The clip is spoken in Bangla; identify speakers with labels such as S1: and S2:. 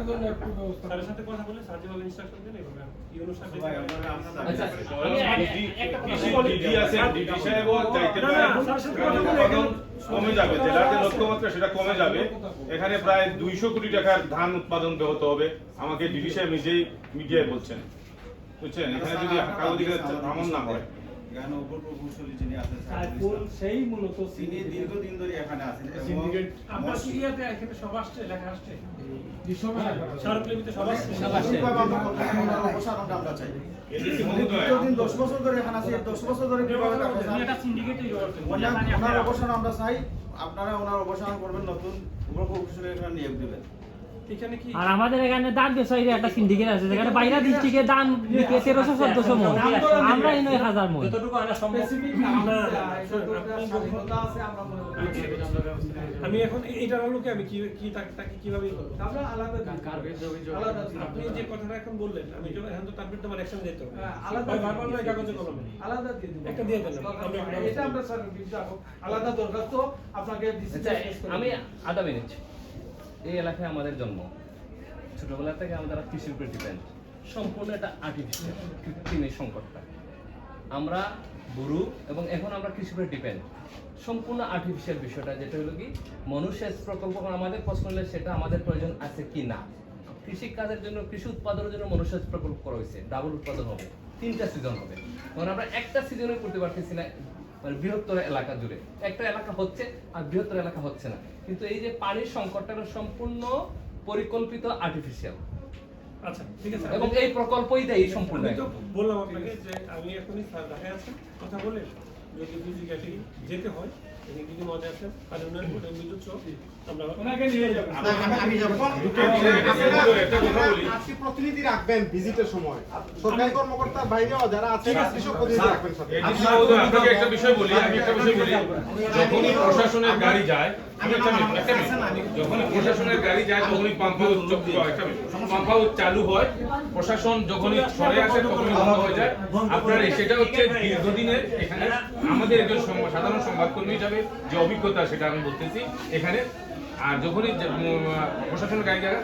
S1: জন্য একটু ব্যবস্থা
S2: স্যারের সাথে কথা বলে স্যার যেভাবে ইনস্ট্রাকশন দেন এইভাবে এই অনুসারে
S3: আচ্ছা
S4: ডিডি আছে, ডিডি সাহেবও চাইতে পারে উৎপাদন কমে যাবে, জেলাতে লক্ষ্যমাত্রা সেটা কমে যাবে। এখানে প্রায় 200 কোটি টাকার ধান উৎপাদন ব্যাহত হবে, আমাকে ডিডি সাহেব নিজেই মিডিয়ায় বলছেন, বুঝছেন। এখানে যদি কাগজে ভ্রমণ না হয়,
S5: এখানে উপপ্রকৌশলী যিনি আছেন
S1: সেই মূলত
S5: তিনি দীর্ঘদিন ধরে এখানে আছেন।
S1: সিন্ডিকেট আপনার সিরিয়াতে এখানে সব আসছে, লেখা আসছে স্মারকলিপিতে সব আসছে।
S5: আমরা চাই
S4: এদিকে
S5: উনি দীর্ঘদিন 10 বছর ধরে এখানে আছে, 10 বছর ধরে কিভাবে
S1: এটা সিন্ডিকেটই করছে।
S5: ওনার অবসান আমরা চাই, আপনারা ওনার অবসান করবেন, নতুন উপপ্রকৌশলী এখানে নিয়োগ দিবেন।
S2: এখানে কি
S3: আর আমাদের এখানে দান বেসাইরে একটা সিন্ডিকেট আছে যেখানে বাইরে ডিস্ট্রিক্টে দান 1300-1400 মন, আমরা এনে 1000 মন।
S2: যতটুকু আনা সম্ভব আমি এখন এটার আলোকে আমি কি তাকে কিভাবে করব?
S1: আমরা আলাদা আলাদা
S2: আপনি যে কথাটা এখন বললেন, আমি তো এখন তো তার বিরুদ্ধে আমার অ্যাকশন দিতে হবে।
S1: আলাদা
S2: বারবার নয়, কাগজে কলমে
S1: আলাদা দিয়ে দিব।
S2: একটা দিয়ে দেন, আমরা একটা
S1: এটা আমরা স্যার আলাদা দরকার তো আপনাকে
S3: আচ্ছা, আমি আধা মিনিট। এই এলাকায় আমাদের জন্ম, ছোটবেলা থেকে আমাদের কৃষির উপর ডিপেন্ড, সম্পূর্ণ একটা আর্টিফিশিয়াল, কৃত্রিম এই সংকটটা। আমরা গরু এবং এখন আমরা কৃষির উপর ডিপেন্ড, সম্পূর্ণ আর্টিফিশিয়াল বিষয়টা, যেটা হলো কি মনুষ্যের প্রকল্প। আমাদের প্রশ্ন হলে সেটা আমাদের প্রয়োজন আছে কি না। কৃষি কাজের জন্য, কৃষি উৎপাদনের জন্য মনুষ্যের প্রকল্প করা হয়েছে, ডাবল উৎপাদন হবে, 3টা সিজন হবে। কারণ আমরা একটা সিজনে করতে পারতেছি না, মানে বৃহত্তর এলাকা জুড়ে একটা এলাকা হচ্ছে আর বৃহত্তর এলাকা হচ্ছে না। কিন্তু এই যে পানির সংকটটা সম্পূর্ণ পরিকল্পিত আর্টিফিশিয়াল,
S2: আচ্ছা ঠিক আছে।
S3: এবং এই প্রকল্পই দেয় সম্পূর্ণ।
S2: আমি তো বললাম আপনাকে যে আমি এখনই স্যার ঢাকায় আছি, কথা বলে যদি ফিজিক্যালি যেতে হয় তিনি যদি মজা আছেন আর ওনার উপরে বিদ্যুৎ সহ আমরা
S1: ওনাকে নিয়ে যাবেন।
S5: আমি যাব।
S4: একটা কথা বলি,
S6: আপনি প্রতিনিধি রাখবেন ভিজিটের সময়, সরকারি কর্মকর্তার বাইরেও যারা আছেন কৃষক প্রতিনিধি রাখবেন সাথে।
S4: এডিসি মহোদয়, আপনাকে একটা বিষয় বলি, যখনই প্রশাসনের গাড়ি যায়, যখনই প্রশাসনের গাড়ি যায় তখনই পাম্প হাউস চালু হয়, প্রশাসন যখনই সরে আসে তখনই বন্ধ হয়ে যায়। আপনার সেটা হচ্ছে দীর্ঘদিনের এখানে আমাদের একজন সাধারণ সংবাদকর্মী হিসাবে যে অভিজ্ঞতা, সেটা আমি বলতেছি এখানে। আর যখনই প্রশাসনের গাড়ি যায়